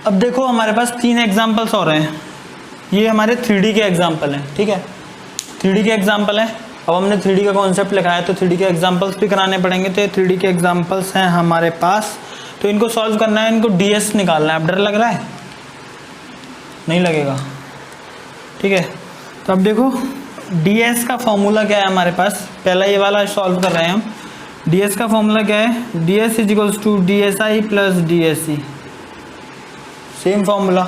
अब देखो हमारे पास 3 एग्जाम्पल्स और हैं, ये हमारे 3D के एग्जाम्पल हैं, ठीक है, 3D के एग्जाम्पल हैं। अब हमने 3D का कॉन्सेप्ट लिखा है तो 3D के एग्जाम्पल्स भी कराने पड़ेंगे। तो ये 3D के एग्जाम्पल्स हैं हमारे पास, तो इनको सॉल्व करना है, इनको DS निकालना है। अब डर लग रहा है? नहीं लगेगा, ठीक है। तो अब देखो DS का फॉर्मूला क्या है हमारे पास, पहला ये वाला सॉल्व कर रहे हैं हम। DS का फॉर्मूला क्या है, DS is equals to DSI plus DSE, same formula,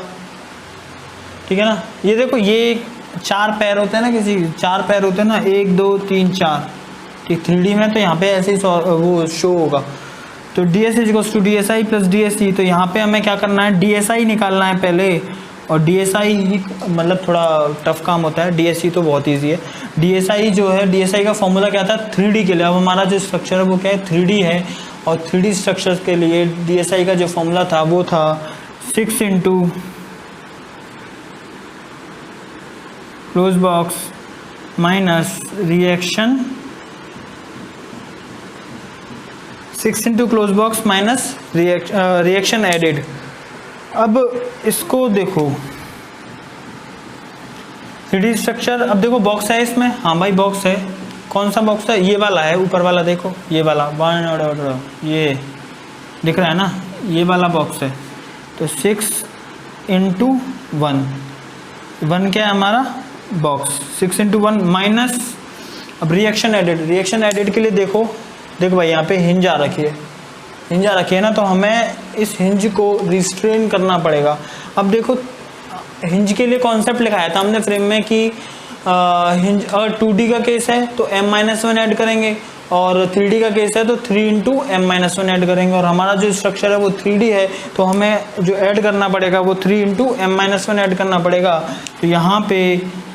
ठीक है ना। ये देखो ये 4 पैर होते हैं ना, किसी 4 पैर होते हैं ना, 1 2 3 4, ठीक 3D में तो यहाँ पे ऐसे ही वो शो होगा। तो DS is equals to DSI plus DSE, तो यहाँ पे हमें क्या करना है, DSI निकालना है पहले, और DSI ही मतलब थोड़ा टफ काम होता है, DSE तो बहुत ईजी है। DSI जो है, DSI का फॉर्मूला क्या था 3D के लिए। अब हमारा जो स्ट्रक्चर है वो क्या है 3D है, और 3D स्ट्रक्चर्स के लिए DSI का जो फॉर्मूला था वो था 6 into close box minus reaction, 6 into close box minus reaction added. अब इसको देखो 3D स्ट्रक्चर, अब देखो बॉक्स है इसमें, हाँ भाई बॉक्स है, कौन सा बॉक्स है, ये वाला है ऊपर वाला, देखो ये वाला 1 ये दिख रहा है ना, ये वाला बॉक्स है। तो 6 इंटू 1 क्या है हमारा बॉक्स, 6 इंटू 1 माइनस, अब रिएक्शन एडेड के लिए देखो भाई यहाँ पे हिंज आ रखी है ना, तो हमें इस हिंज को रिस्ट्रेन करना पड़ेगा। अब देखो हिंज के लिए कॉन्सेप्ट लिखाया था हमने फ्रेम में कि हिंज, अगर 2D का केस है तो m-1 ऐड करेंगे, और 3D का केस है तो 3 इंटू m-1 ऐड करेंगे। और हमारा जो स्ट्रक्चर है वो 3D है, तो हमें जो ऐड करना पड़ेगा वो 3 इंटू m-1 ऐड करना पड़ेगा। तो यहाँ पे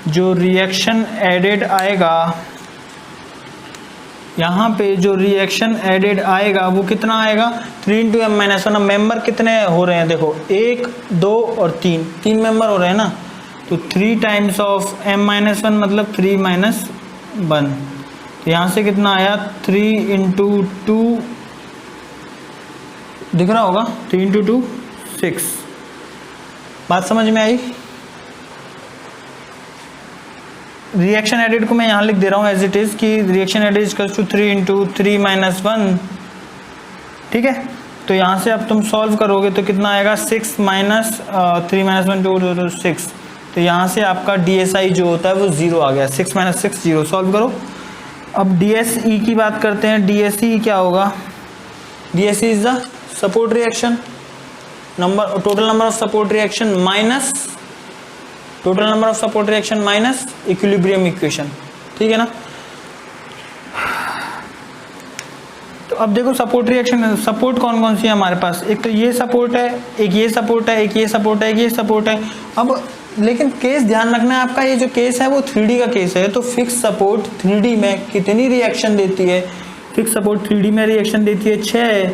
जो रिएक्शन एडेड आएगा, यहाँ पे जो रिएक्शन एडेड आएगा वो कितना आएगा, 3 इंटू m-1। अब मेंबर कितने हो रहे हैं, देखो 1 2 और 3 मेंबर हो रहे हैं ना, तो 3 टाइम्स ऑफ m-1 मतलब 3 माइनस 1, तो यहाँ से कितना आया 3 इंटू 2, दिख रहा होगा 3 इंटू 2 6। बात समझ में आई? रिएक्शन एडेड को मैं यहाँ लिख दे रहा हूँ एज इट इज़ कि reaction added equals to 3 into 3 minus 1, ठीक है। तो यहाँ से अब तुम सॉल्व करोगे तो कितना आएगा 6 माइनस 3 माइनस 1 2 6, तो यहाँ से आपका DSI जो होता है वो 0 आ गया, 6 माइनस 6 0। सॉल्व करो। अब DSE की बात करते हैं, DSE क्या होगा, DSE is the support reaction number, total number of support reaction minus total number of support reaction minus equilibrium equation, ठीक है ना। तो अब देखो सपोर्ट रिएक्शन, सपोर्ट कौन कौन सी है हमारे पास, एक तो ये सपोर्ट है, एक ये सपोर्ट है, एक ये सपोर्ट है, एक ये सपोर्ट है। अब लेकिन केस ध्यान रखना है आपका, ये जो केस है वो 3D का केस है, तो फिक्स सपोर्ट 3D में कितनी रिएक्शन देती है, फिक्स सपोर्ट 3D में रिएक्शन देती है 6।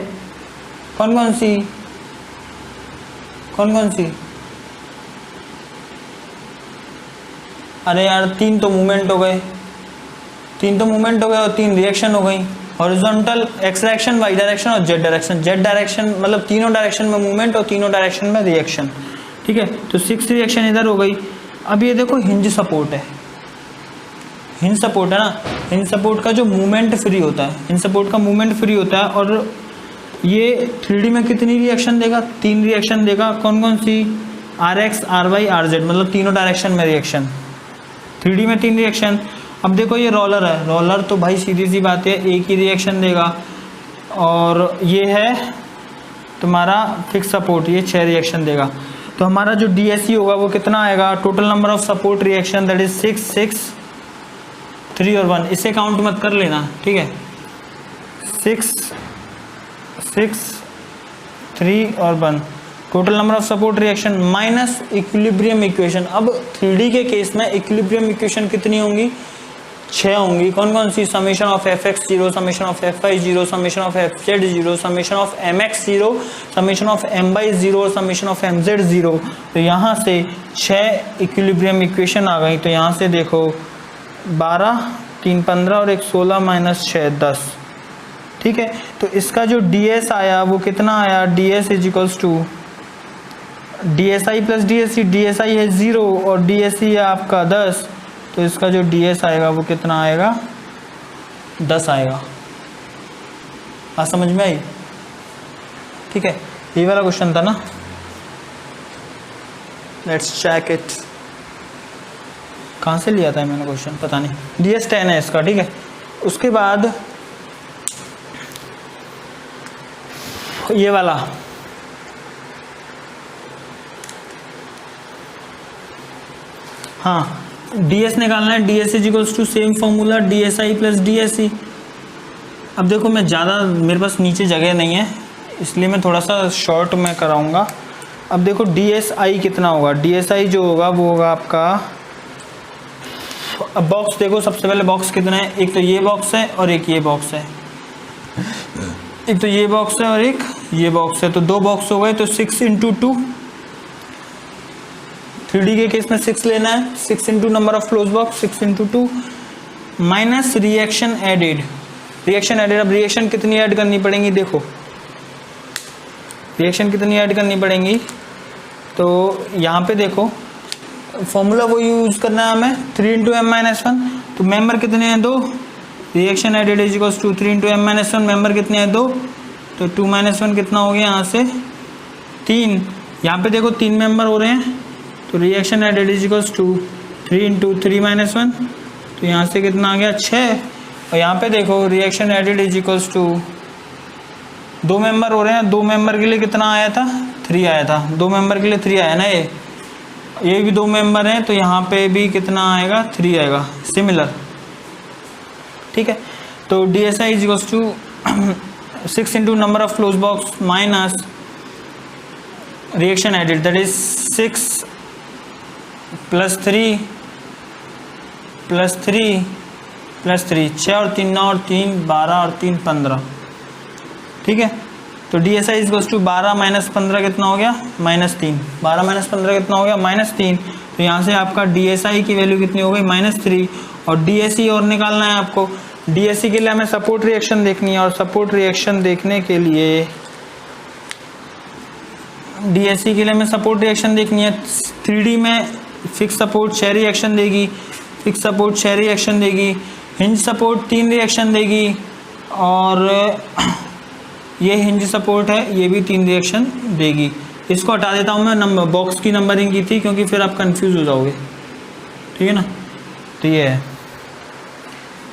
कौन कौन सी, अरे यार 3 तो मूवमेंट हो गए, और 3 रिएक्शन हो गई, horizontal X direction, Y direction और जेड डायरेक्शन मतलब तीनों डायरेक्शन में मूवमेंट और तीनों डायरेक्शन में रिएक्शन, ठीक है। तो 6 रिएक्शन इधर हो गई। अब ये देखो हिंज सपोर्ट है, हिंज सपोर्ट है ना, हिंज सपोर्ट का जो मूवमेंट फ्री होता है, हिंज सपोर्ट का मूवमेंट फ्री होता है, और ये 3D में कितनी रिएक्शन देगा, 3 रिएक्शन देगा। कौन सी, RX RY RZ मतलब तीनों डायरेक्शन में रिएक्शन, 3D में 3 रिएक्शन। अब देखो ये रोलर है, रोलर तो भाई सीधी सी बात है एक ही रिएक्शन देगा, और ये है तुम्हारा फिक्स सपोर्ट, ये 6 रिएक्शन देगा। तो हमारा जो DSE होगा वो कितना आएगा, total number of support reaction that is 6 6 3 और 1, इसे काउंट मत कर लेना, ठीक है। 6 6 3 और 1, total number of support reaction minus equilibrium equation. अब 3D के केस में इक्विलिब्रियम इक्वेशन कितनी होंगी, 6 होंगी। कौन सी, summation of fx 0, summation of fy 0, summation of fz 0, summation of mx 0, summation of my 0 और समेशन ऑफ mz 0। तो यहाँ से 6 इक्विलिब्रियम इक्वेशन आ गई। तो यहाँ से देखो 12 3 15 और 1 16 माइनस 6 10, ठीक है। तो इसका जो DS आया वो कितना आया, DS is equals to DSI plus DSC, DSI है 0 और DSC है आपका 10, तो इसका जो DS आएगा वो कितना आएगा, 10 आएगा। बात समझ में आई? ठीक है, ये वाला क्वेश्चन था ना। Let's check it. कहाँ से लिया था मैंने क्वेश्चन पता नहीं। DS 10 है इसका, ठीक है। उसके बाद ये वाला हाँ, DS निकालना है। DS is equals to same formula DSI plus DSC। अब देखो मैं ज़्यादा, मेरे पास नीचे जगह नहीं है इसलिए मैं थोड़ा सा शॉर्ट में कराऊंगा। अब देखो DSI कितना होगा, DSI जो होगा वो होगा आपका, अब बॉक्स देखो, सबसे पहले बॉक्स कितना है, एक तो ये बॉक्स है और एक ये बॉक्स है, एक तो ये बॉक्स है और एक ये बॉक्स है, तो 2 बॉक्स हो गए, तो 6 इंटू 2, 3D के केस में 6 लेना है, 6 into number of close box, 6 into 2 minus reaction added. Reaction added, अब रिएक्शन कितनी ऐड करनी पड़ेंगी, देखो रिएक्शन कितनी ऐड करनी पड़ेंगी, तो यहाँ पे देखो फॉर्मूला वो यूज़ करना है हमें, 3 इंटू एम माइनस 1, तो मेंबर कितने हैं 2, reaction added is equals to 3 into M minus 1, member कितने हैं 2, तो 2 माइनस 1 कितना हो गया यहाँ से 3, यहाँ पे देखो 3 मेंबर हो रहे हैं, तो reaction added is equals to 3 into 3 minus 1, तो यहाँ से कितना आ गया 6, और यहाँ पे देखो reaction added is equals to 2 member हो रहे हैं, 2 मेंबर के लिए कितना आया था 3 आया था, 2 मेंबर के लिए 3 आया ना, ये भी 2 मेंबर हैं तो यहाँ पे भी कितना आएगा 3 आएगा, सिमिलर, ठीक है। तो DSI is equals to 6 into number of close box minus reaction added, that is 6 plus 3 plus 3 plus 3, 6 और 3 9 और 3 12 और 3 15, ठीक है। तो DSI is equals to 12 minus 15 कितना हो गया -3, 12 माइनस 15 कितना हो गया -3, तो यहाँ से आपका DSI की वैल्यू कितनी हो गई -3, और DSC और निकालना है आपको। DSC के लिए हमें सपोर्ट रिएक्शन देखनी है, और सपोर्ट रिएक्शन देखने के लिए DSC के लिए हमें सपोर्ट रिएक्शन देखनी है। 3D में फिक्स सपोर्ट 6 रिएक्शन देगी, फिक्स सपोर्ट 6 रिएक्शन देगी, हिंज सपोर्ट 3 रिएक्शन देगी, और ये हिंज सपोर्ट है ये भी 3 रिएक्शन देगी। इसको हटा देता हूँ मैं, नंबर बॉक्स की नंबरिंग की थी क्योंकि फिर आप कंफ्यूज हो जाओगे, ठीक है ना। तो ये है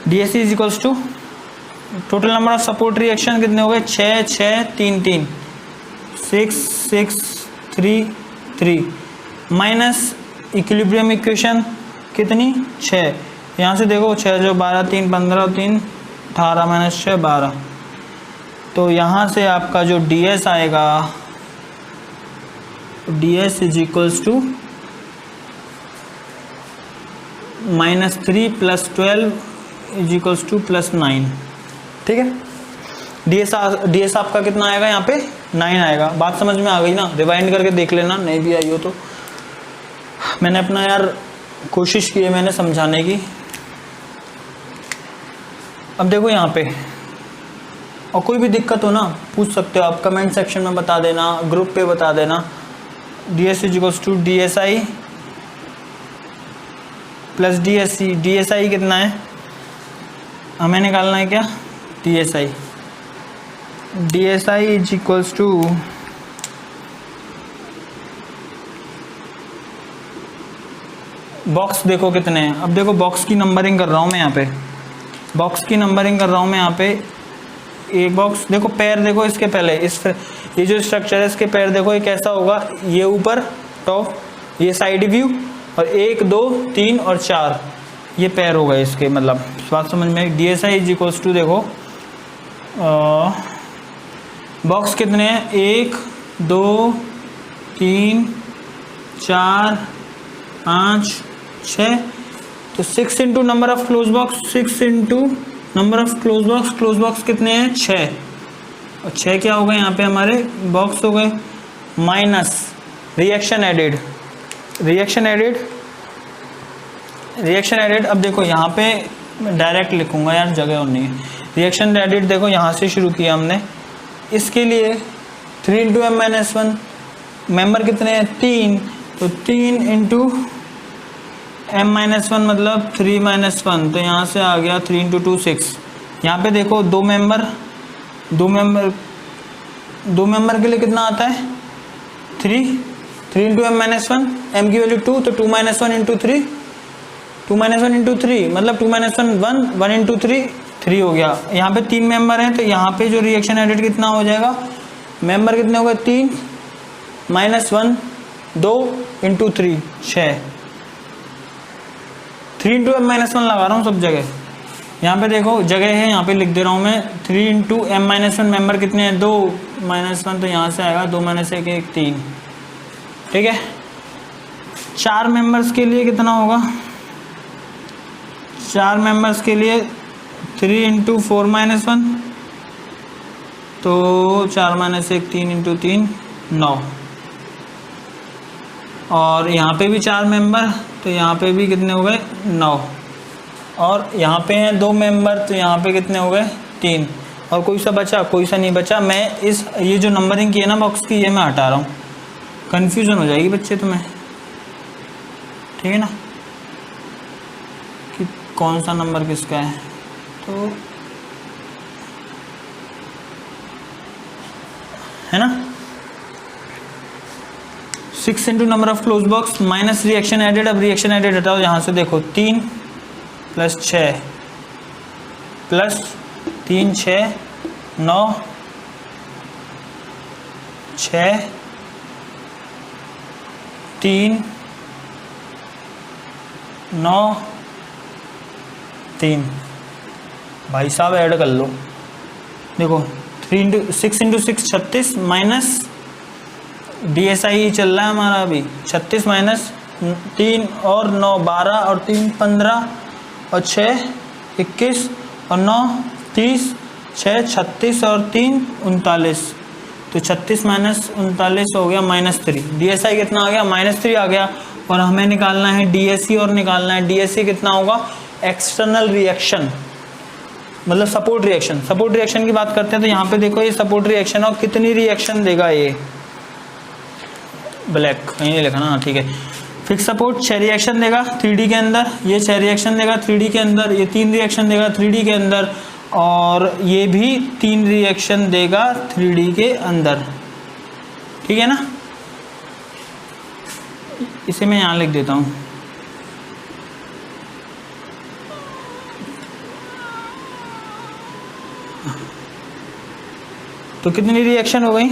DSC is equals to total number of support reaction कितने हो गए 6 6 3 3 6 6 3 3 माइनस इक्विलिब्रियम इक्वेशन कितनी 6, यहाँ से देखो 6 जो 12 3 15 3 18 माइनस 6 12, तो यहाँ से आपका जो DS आएगा DS is equals to -3 plus 12 is equals to +9, ठीक है। DS आपका कितना आएगा यहाँ पे 9 आएगा। बात समझ में आ गई ना, रिवाइंड करके देख लेना, नहीं भी आई हो तो। मैंने अपना यार कोशिश की है मैंने समझाने की। अब देखो यहाँ पे, और कोई भी दिक्कत हो ना पूछ सकते हो आप, कमेंट सेक्शन में बता देना, ग्रुप पे बता देना। DS is equals to DSI plus DSC, DSI कितना है हमें निकालना है क्या DSI, DSI is equals to box देखो कितने हैं। अब देखो बॉक्स की नंबरिंग कर रहा हूँ मैं यहाँ पे, बॉक्स की नंबरिंग कर रहा हूँ मैं यहाँ पे। एक बॉक्स देखो, पैर देखो इसके पहले, ये जो स्ट्रक्चर है इसके पैर देखो, ये कैसा होगा, ये ऊपर टॉप, ये साइड व्यू, और 1 2 3 और 4 ये पैर हो गए इसके, मतलब बात समझ में। DSI इज इक्वल्स टू देखो बॉक्स कितने हैं 1 2 3 4 5 6, तो 6 into number of close box, 6 into number of close box कितने हैं 6, और 6 क्या हो गए यहाँ पे हमारे बॉक्स हो गए, minus reaction added, reaction added. अब देखो यहाँ पे डायरेक्ट लिखूंगा यार, जगह और नहीं है। रिएक्शन एडेड देखो यहाँ से शुरू किया हमने, इसके लिए 3 इंटू एम माइनस 1 मेंबर कितने हैं 3, तो 3 इंटू m-1 मतलब 3-1, तो यहाँ से आ गया 3 इंटू 2 6। यहाँ पे देखो दो मेंबर के लिए कितना आता है 3 इंटू m-1, m की वैल्यू 2, तो 2-1 इंटू 3, 2-1 इंटू 3 मतलब 2-1 1 इंटू 3 हो गया। यहाँ पे 3 मेंबर हैं, तो यहाँ पे जो रिएक्शन एडेड कितना हो जाएगा, मेंबर कितने हो गए 3 -1 2 इंटू 3 6, 3 इंटू m-1 लगा रहा हूँ सब जगह। यहाँ पे देखो जगह है, यहाँ पे लिख दे रहा हूँ मैं 3 इंटू m-1, मेंबर कितने हैं 2 -1, तो यहाँ से आएगा 2 - 1 1 3। ठीक है, 4 मेंबर्स के लिए कितना होगा, 4 मेंबर्स के लिए 3 इंटू 4-1, तो 4 - 1 3 इंटू 3 9। और यहाँ पे भी 4 मेंबर, तो यहाँ पे भी कितने हो गए 9। और यहाँ पे हैं 2 मेंबर, तो यहाँ पे कितने हो गए 3। और कोई सा बचा, कोई सा नहीं बचा। मैं ये जो नंबरिंग की है ना बॉक्स की, ये मैं हटा रहा हूँ, कन्फ्यूज़न हो जाएगी बच्चे तुम्हें। ठीक है ना, कि कौन सा नंबर किसका है। तो है ना 6 into number of close box minus reaction added. अब रिएक्शन एडेड हटाओ, यहाँ से देखो 3 + 6 + 3 6 9 6 3 9 3। भाई साहब ऐड कर लो, देखो 6 इंटू 6 36 माइनस DSI चल रहा है हमारा अभी, 36 माइनस 3 और 9 12 और 3 15 और 6 21 और 9 30, 6 36 और 3 39, तो 36 माइनस 39 हो गया -3। DSI कितना आ गया -3 आ गया। और हमें निकालना है DSE, और निकालना है DSE कितना होगा, एक्सटर्नल रिएक्शन मतलब सपोर्ट रिएक्शन। सपोर्ट रिएक्शन की बात करते हैं, तो यहाँ पे देखो ये सपोर्ट रिएक्शन और कितनी रिएक्शन देगा, ये ब्लैक कहीं लिखा ना, ठीक है। फिक्स सपोर्ट 6 रिएक्शन देगा 3D के अंदर, ये 6 रिएक्शन देगा 3D के अंदर, ये 3 रिएक्शन देगा 3D के अंदर, और ये भी 3 रिएक्शन देगा 3D के अंदर। ठीक है ना, इसे मैं यहाँ लिख देता हूँ। तो कितनी रिएक्शन हो गई,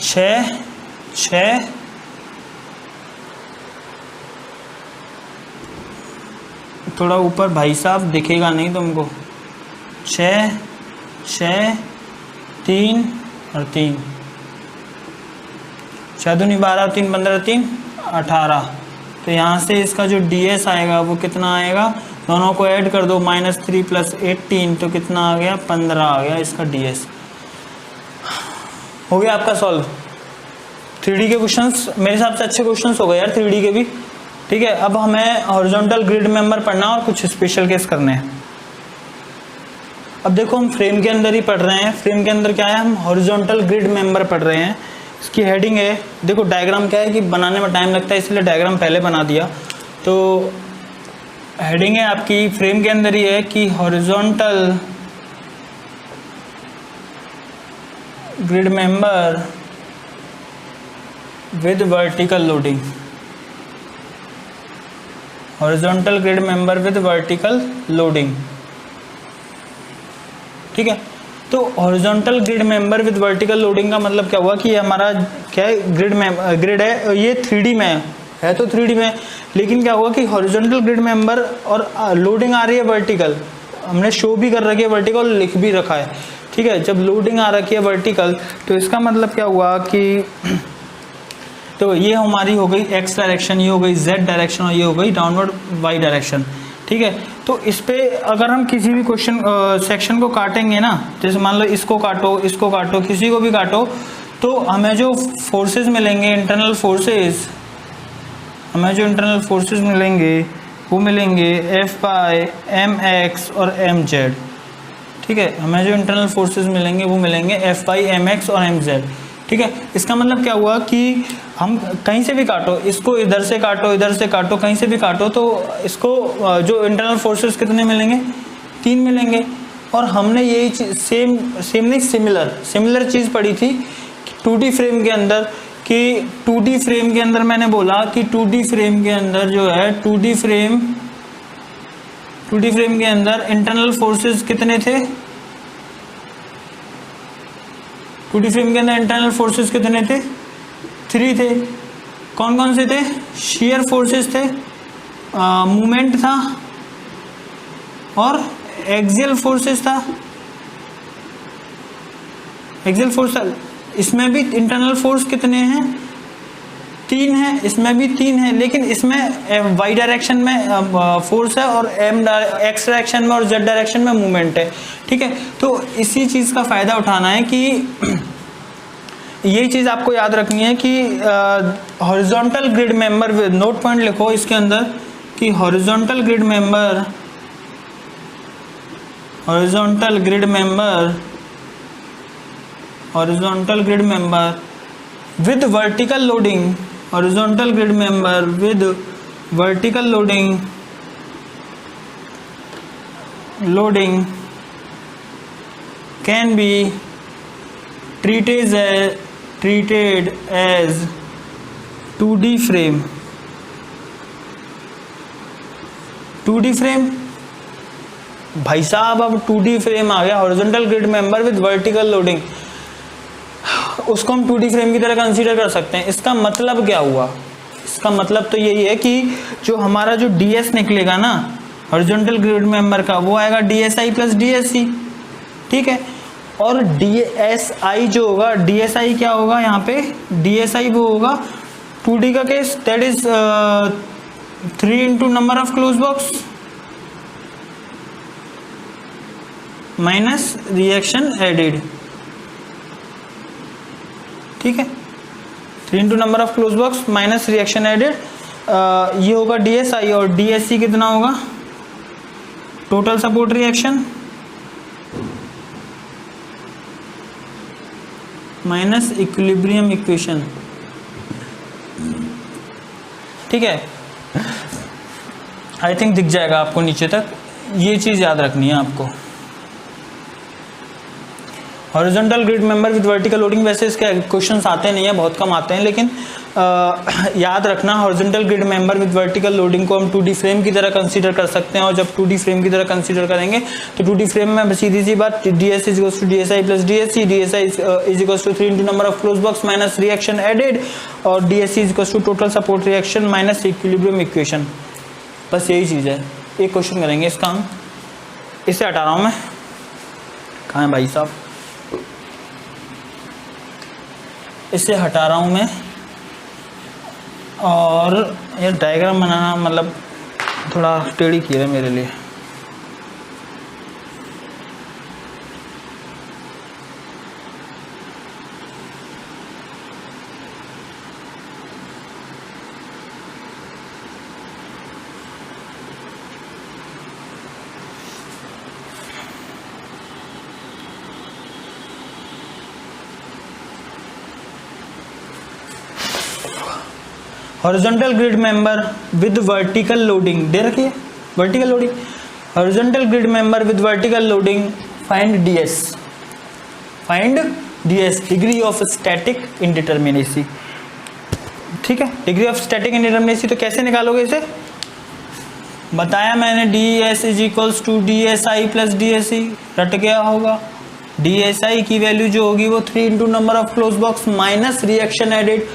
6 6 थोड़ा ऊपर भाई साहब दिखेगा नहीं तुमको, 6 6 3 और 3, 6 दूनी 12 और 3 15 3 18। तो यहाँ से इसका जो DS आएगा वो कितना आएगा, दोनों को ऐड कर दो, -3 + 18, तो कितना आ गया 15 आ गया इसका DS। हो गया आपका सॉल्व। 3D के क्वेश्चंस मेरे हिसाब से अच्छे क्वेश्चंस हो गए यार 3D के भी। ठीक है, अब हमें हॉरिजॉन्टल ग्रिड मेंबर पढ़ना और कुछ स्पेशल केस करने हैं। अब देखो हम फ्रेम के अंदर ही पढ़ रहे हैं, फ्रेम के अंदर क्या है, हम हॉरिजॉन्टल ग्रिड मेंबर पढ़ रहे हैं। इसकी हेडिंग है, देखो डायग्राम क्या है कि बनाने में टाइम लगता है, इसलिए डायग्राम पहले बना दिया। तो हेडिंग है आपकी फ्रेम के अंदर ही है कि horizontal grid member with vertical loading, horizontal grid member with vertical loading. ठीक है, तो horizontal grid member with vertical loading का मतलब क्या हुआ कि ये हमारा क्या है, ग्रिड है, ये 3D में है तो 3D में, लेकिन क्या हुआ कि हॉरिजॉन्टल ग्रिड मेंबर और लोडिंग आ रही है वर्टिकल, हमने शो भी कर रखी है वर्टिकल, लिख भी रखा है। ठीक है, जब लोडिंग आ रखी है वर्टिकल, तो इसका मतलब क्या हुआ कि तो ये हमारी हो गई x डायरेक्शन, ये हो गई z डायरेक्शन, और ये हो गई डाउनवर्ड y डायरेक्शन। ठीक है, तो इस पे अगर हम किसी भी क्वेश्चन सेक्शन को काटेंगे ना, जैसे मान लो इसको काटो, किसी को भी काटो, तो हमें जो फोर्सेस मिलेंगे, इंटरनल फोर्सेस, हमें जो इंटरनल फोर्सेस मिलेंगे वो मिलेंगे F/mx और mz। ठीक है, हमें जो इंटरनल फोर्सेस मिलेंगे वो मिलेंगे F/mx और mz। ठीक है। इसका मतलब क्या हुआ कि हम कहीं से भी काटो, इसको इधर से काटो, इधर से काटो, कहीं से भी काटो, तो इसको जो इंटरनल फोर्सेस कितने मिलेंगे, 3 मिलेंगे। और हमने यही सेम नहीं सिमिलर चीज़ पढ़ी थी 2D फ्रेम के अंदर, कि 2D फ्रेम के अंदर मैंने बोला कि 2D फ्रेम के अंदर जो है 2D फ्रेम के अंदर इंटरनल फोर्सेस कितने थे, 2D फ्रेम के अंदर इंटरनल फोर्सेस कितने थे, 3 थे। कौन कौन से थे, शियर फोर्सेस थे, मूवमेंट था और एक्सियल फोर्सेस था, एक्सियल फोर्स। इसमें भी इंटरनल फोर्स कितने हैं, 3 है, इसमें भी 3 है, लेकिन इसमें वाई डायरेक्शन में फोर्स है और एक्स डायरेक्शन में और जेड डायरेक्शन में मूवमेंट है, ठीक है। तो इसी चीज़ का फ़ायदा उठाना है कि यही चीज़ आपको याद रखनी है कि horizontal grid member, note point लिखो इसके अंदर कि horizontal grid member with vertical loading can be treated as 2D frame। 2D frame भाई साहब, अब 2D फ्रेम आ गया, horizontal grid member with vertical loading, उसको हम 2D फ्रेम की तरह कंसीडर कर सकते हैं। इसका मतलब क्या हुआ, इसका मतलब तो यही है कि जो हमारा जो DS निकलेगा ना हॉरिजॉन्टल ग्रिड मेंबर का, वो आएगा DSI प्लस DSC, ठीक है। और DSI जो होगा, DSI क्या होगा यहाँ पे, DSI वो होगा 2D का case, that is 3 into number of close box minus reaction added, ठीक है। 3 into number of close box minus reaction added, ये होगा DSI। और DSC कितना होगा, total support reaction minus equilibrium equation, ठीक है। आई थिंक दिख जाएगा आपको नीचे तक, ये चीज़ याद रखनी है आपको। Horizontal grid member with vertical loading, वैसे इसके क्वेश्चंस आते नहीं है, बहुत कम आते हैं, लेकिन याद रखना horizontal grid member with vertical loading को हम 2D फ्रेम की तरह कंसीडर कर सकते हैं। और जब 2D फ्रेम की तरह कंसीडर करेंगे तो 2D फ्रेम में सीधी सी बात, DS is equals to DSI plus DSC, DSI is equals to 3 into number of close box minus reaction added, और DSC is equals to total support reaction minus equilibrium equation. बस यही चीज़ है। एक question करेंगे इसका हम, इसे हटा रहा हूँ मैं, कहाँ है भाई साहब, इसे हटा रहा हूँ मैं। और ये डायग्राम बनाना मतलब थोड़ा टेढ़ी किया है मेरे लिए। Horizontal grid member with vertical loading दे रखी है, vertical loading, horizontal grid member with vertical loading, find DS, degree of static indeterminacy, ठीक है। डिग्री ऑफ स्टैटिक इंडिटरमिनेसी तो कैसे निकालोगे इसे, बताया मैंने, DS is equals to DSI plus DSC, रट गया होगा। DSI की वैल्यू जो होगी वो 3 into number of close box minus reaction added,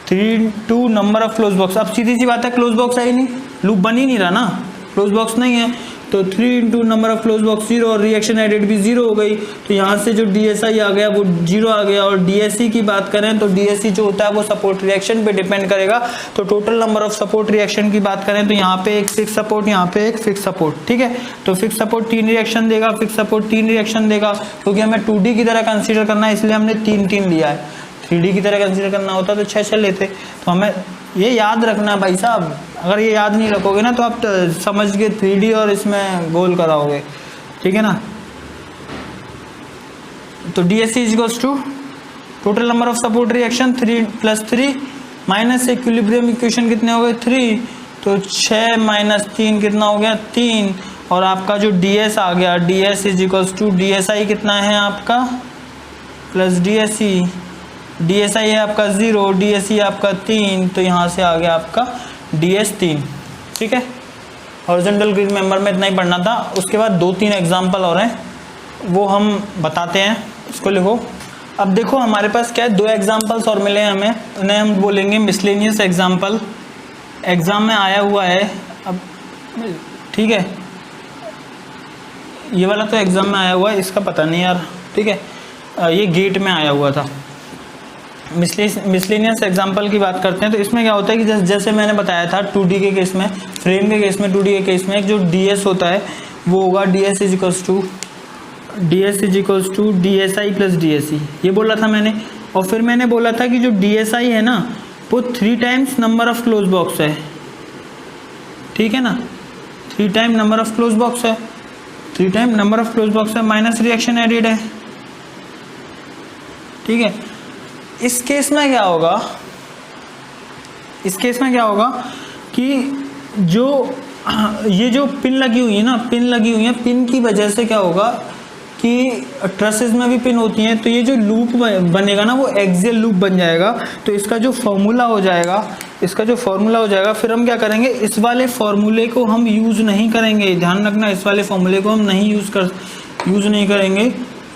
3 into number of close box. अब सीधी सी बात है, क्लोज बॉक्स है ही नहीं, लूप बन ही नहीं रहा ना, क्लोज बॉक्स नहीं है, तो 3 into number of close box 0 और रिएक्शन एडेड भी 0 हो गई, तो यहाँ से जो DSI आ गया वो 0 आ गया। और DSC की बात करें तो DSC जो होता है वो सपोर्ट रिएक्शन पे डिपेंड करेगा, तो total number of support reaction की बात करें तो यहाँ पे एक फिक्स सपोर्ट, यहाँ पे एक फिक्स सपोर्ट, ठीक है। तो फिक्स सपोर्ट 3 रिएक्शन देगा, फिक्स सपोर्ट 3 रिएक्शन देगा, क्योंकि हमें 2D की तरह कंसिडर करना है इसलिए हमने 3 लिया है। 3D की तरह कंसीडर करना होता तो 6 लेते। तो हमें ये याद रखना है भाई साहब, अगर ये याद नहीं रखोगे ना तो आप समझ के 3D और इसमें गोल कराओगे, ठीक है ना। तो DSC is equals to total number of support reaction 3 + 3 minus equilibrium equation कितने हो गए 3, तो 6 - 3 कितना हो गया 3, और आपका जो ds आ गया ds = dsi कितना है आपका प्लस dse, dsi है आपका 0, dse आपका 3, तो यहाँ से आ गया आपका ds 3। ठीक है, हॉरिजॉन्टल ग्रिड मेंबर में इतना ही पढ़ना था। उसके बाद 2-3 एग्जाम्पल और हैं, वो हम बताते हैं, इसको लिखो। अब देखो हमारे पास क्या है, 2 एग्जाम्पल्स और मिले हैं हमें, उन्हें हम बोलेंगे मिसलेनियस एग्जाम्पल। एग्जाम में आया हुआ है अब, ठीक है, ये वाला तो एग्जाम में आया हुआ है, इसका पता नहीं यार। ठीक है, ये गेट में आया हुआ था। मिसलेनियस एग्जाम्पल की बात करते हैं, तो इसमें क्या होता है कि जैसे मैंने बताया था 2D के केस में, फ्रेम के केस में, 2D के केस में जो ds होता है वो होगा ds = dsi + dse, ये बोला था मैंने। और फिर मैंने बोला था कि जो dsi है ना वो 3 times number of close box है। ठीक है ना, 3 time number of close box है, 3 time number of close box है, माइनस रिएक्शन एडेड है। ठीक है, इस केस में क्या होगा, इस केस में क्या होगा कि जो ये जो पिन लगी हुई है ना, पिन लगी हुई है, पिन की वजह से क्या होगा कि ट्रसेस में भी पिन होती हैं, तो ये जो लूप बनेगा ना वो एक्सियल लूप बन जाएगा। तो इसका जो फॉर्मूला हो जाएगा, इसका जो फॉर्मूला हो जाएगा, फिर हम क्या करेंगे, इस वाले फॉर्मूले को हम यूज़ नहीं करेंगे, ध्यान रखना, इस वाले फॉर्मूले को हम नहीं यूज़ नहीं करेंगे,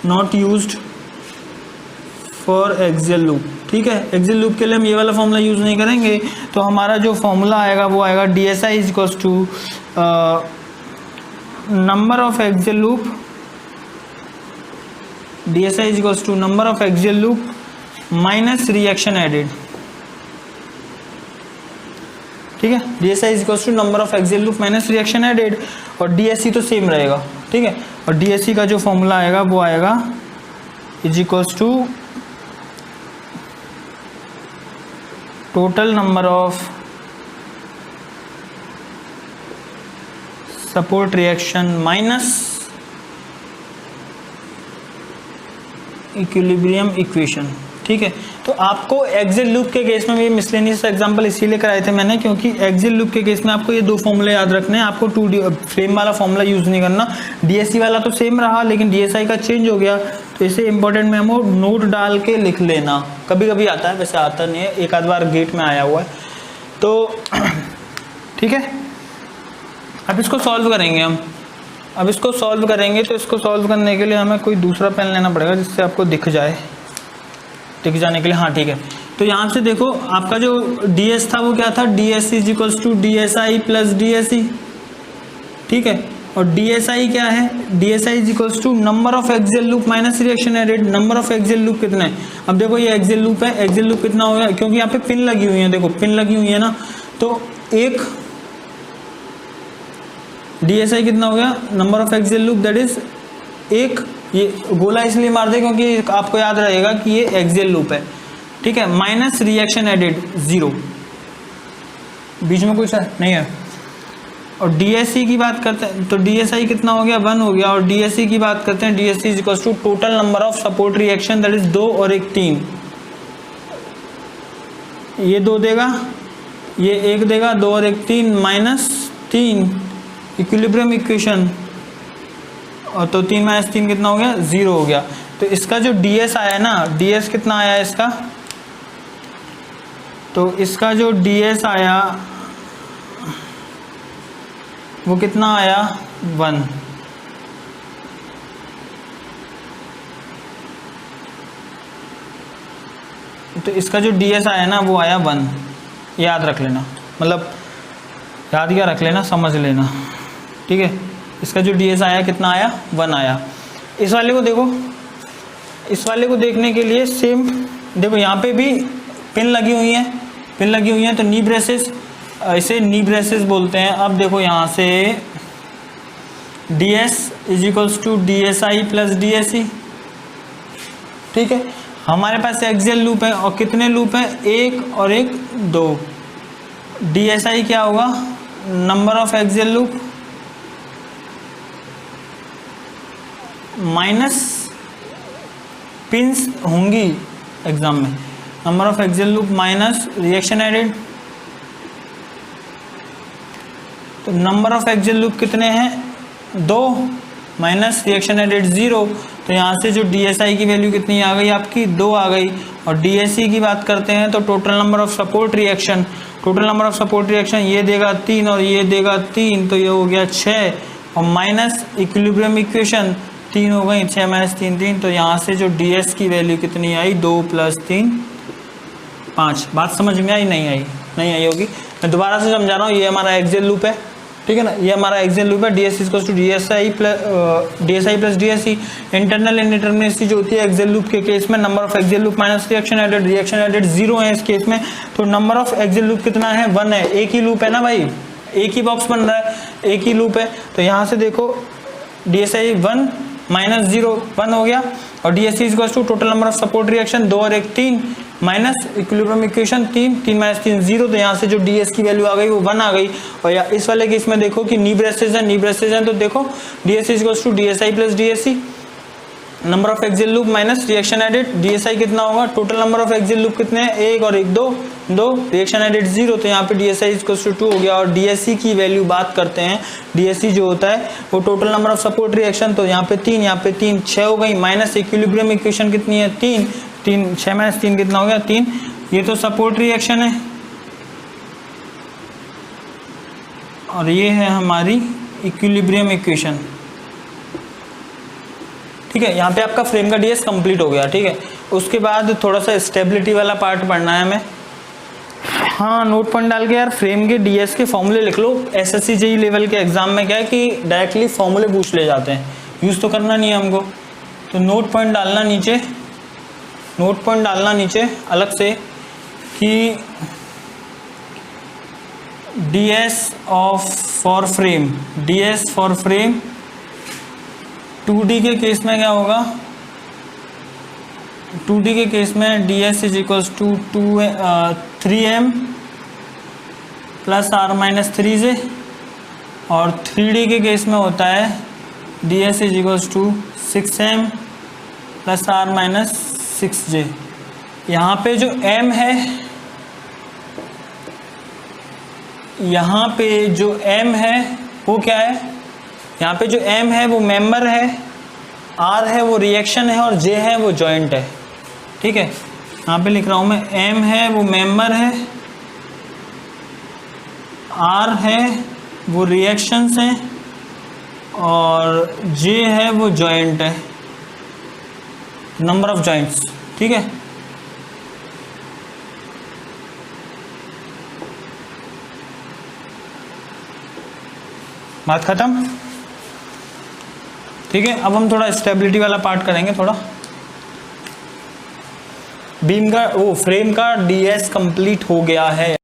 not used for axial loop. ठीक है, एक्सियल लूप के लिए हम ये वाला फॉर्मूला यूज़ नहीं करेंगे। तो हमारा जो फॉर्मूला आएगा वो आएगा dsi = number of axial loop, dsi = number of axial loop minus reaction added. ठीक है, dsi = number of axial loop minus reaction added, और dsc तो सेम रहेगा। ठीक है, और dsc का जो फॉर्मूला आएगा वो आएगा = total number of support reaction minus equilibrium equation. ठीक है, तो आपको एक्सियल लूप के केस में भी मिसलेनियस एग्जांपल इसीलिए कराए थे मैंने, क्योंकि एक्सियल लूप के केस में आपको ये 2 फॉर्मूले याद रखने हैं। आपको 2D फ्रेम वाला फॉर्मूला यूज़ नहीं करना, DSC वाला तो सेम रहा लेकिन DSI का चेंज हो गया, तो इसे इंपॉर्टेंट मेमो नोट डाल के लिख लेना। कभी कभी आता है, वैसे आता नहीं है, एक आध बार गेट में आया हुआ है। तो ठीक है, अब इसको सॉल्व करेंगे हम। अब इसको सॉल्व करेंगे, तो इसको सॉल्व करने के लिए हमें कोई दूसरा पेन लेना पड़ेगा जिससे आपको दिख जाए, दिख जाने के लिए। हाँ ठीक है, तो यहाँ से देखो आपका जो ds था वो क्या था, ds = dsi + dse। ठीक है, और dsi क्या है, dsi = number of axial loop minus reaction added. Number of axial loop कितने हैं, अब देखो ये एक्सियल लूप है, एक्सियल लूप कितना हो गया, क्योंकि यहाँ पे पिन लगी हुई है, देखो पिन लगी हुई है ना, तो एक dsi कितना हो गया, number of axial loop that is एक, ये गोला इसलिए मार दे क्योंकि आपको याद रहेगा कि ये एक्सियल लूप है। ठीक है, माइनस रिएक्शन एडेड 0, बीच में कुछ है नहीं है। और DSE की बात करते हैं तो DSI कितना हो गया, 1 हो गया। और DSE की बात करते हैं, DSE = total number of support reaction that is 2 और 1 3, ये 2 देगा, ये 1 देगा, 2 और 1 3, -3 इक्विलिब्रियम इक्वेशन, और तो 3 - 3 कितना हो गया, 0 हो गया। तो इसका जो ds आया ना, ds कितना आया इसका, तो इसका जो ds आया वो कितना आया, 1। तो इसका जो ds आया ना वो आया 1, याद रख लेना, मतलब याद क्या रख लेना, समझ लेना। ठीक है, इसका जो ds आया कितना आया, 1 आया। इस वाले को देखो, इस वाले को देखने के लिए सेम देखो, यहाँ पे भी पिन लगी हुई है, पिन लगी हुई है, तो नी ब्रेसेस, इसे नी ब्रेसेस बोलते हैं। अब देखो यहाँ से ds = dsi + dse। ठीक है, हमारे पास एक्सियल लूप है, और कितने लूप है, 1 और 1 2। dsi क्या होगा, number of axial loop minus pins होंगी, एग्जाम में। Number of axial loop minus reaction added, तो नंबर ऑफ एक्सियल लूप कितने हैं 2 माइनस रिएक्शन एडेड 0, तो यहाँ से जो DSI की वैल्यू कितनी आ गई आपकी 2 आ गई। और DSE की बात करते हैं तो total number of support reaction, total number of support reaction ये देगा 3 और ये देगा 3, तो ये हो गया 6 और माइनस इक्विलिब्रियम इक्वेशन 3 हो गई, 6 माइनस 3 3, तो यहाँ से जो DS की वैल्यू कितनी आई 2 + 3 5। बात समझ में आई? नहीं आई? नहीं आई होगी। मैं दोबारा से समझा रहा हूँ, ये हमारा एक्सियल लूप है, ठीक है ना, ये हमारा एक्सियल लूप है। DSI plus DSE। Internal indeterminacy जो होती है एक्सियल लूप के केस में, number of axial loop minus reaction added 0 है इस केस में, तो नंबर ऑफ एक्सियल लूप कितना है 1 है। एक ही लूप है ना भाई, एक ही बॉक्स बन रहा है, एक ही लूप है, तो यहाँ से देखो DSI 1 माइनस 0 1 हो गया, और DSE equal to total number of support reaction 2 और 1 3 माइनस इक्विलिब्रियम इक्वेशन 3 3 माइनस 3 0, तो यहाँ से जो DS की वैल्यू आ गई वो 1 आ गई। और या इस वाले केस में देखो कि नी ब्रेसेज है, तो देखो DSE equal to DSI plus DSE, number of axial loop minus reaction added, DSI कितना होगा, total number of axial loop कितने हैं 1 और 1 2 रिएक्शन एडेड 0, तो यहाँ पे DSI इक्वल टू 2 हो गया। और DSE की वैल्यू बात करते हैं, DSE जो होता है वो total number of support reaction, तो यहाँ पे 3 यहाँ पे 3 6 हो गई, माइनस इक्विलिब्रियम इक्वेशन कितनी है 3 3 6 माइनस 3 कितना हो गया 3, ये तो सपोर्ट रिएक्शन है और ये है हमारी इक्विलिब्रियम इक्वेशन, ठीक है। यहाँ पे आपका फ्रेम का DS कंप्लीट हो गया, ठीक है। उसके बाद थोड़ा सा स्टेबिलिटी वाला पार्ट पढ़ना है हमें। हाँ, नोट पॉइंट डाल के यार फ्रेम के DS के फॉर्मूले लिख लो। SSC JEE लेवल के एग्जाम में क्या है कि डायरेक्टली फॉर्मूले पूछ ले जाते हैं, यूज़ तो करना नहीं है हमको, तो नोट पॉइंट डालना नीचे, नोट पॉइंट डालना नीचे अलग से कि DS for frame, DS for frame 2D के केस में क्या होगा, 2D के केस में DS is equals to 3M plus R-3J, और 3D के केस में होता है DS is equals to 6M plus R-6J। यहाँ पे जो M है, यहाँ पे जो M है वो क्या है, यहाँ पे जो M है वो मेंबर है, R है वो रिएक्शन है, और J है वो जॉइंट है, ठीक है। यहाँ पे लिख रहा हूँ मैं, M है वो मेंबर है, R है वो रिएक्शंस हैं, और J है वो जॉइंट है, नंबर ऑफ जॉइंट्स, ठीक है। बात खत्म, ठीक है। अब हम थोड़ा स्टेबिलिटी वाला पार्ट करेंगे। थोड़ा बीम का वो फ्रेम का DS कंप्लीट हो गया है।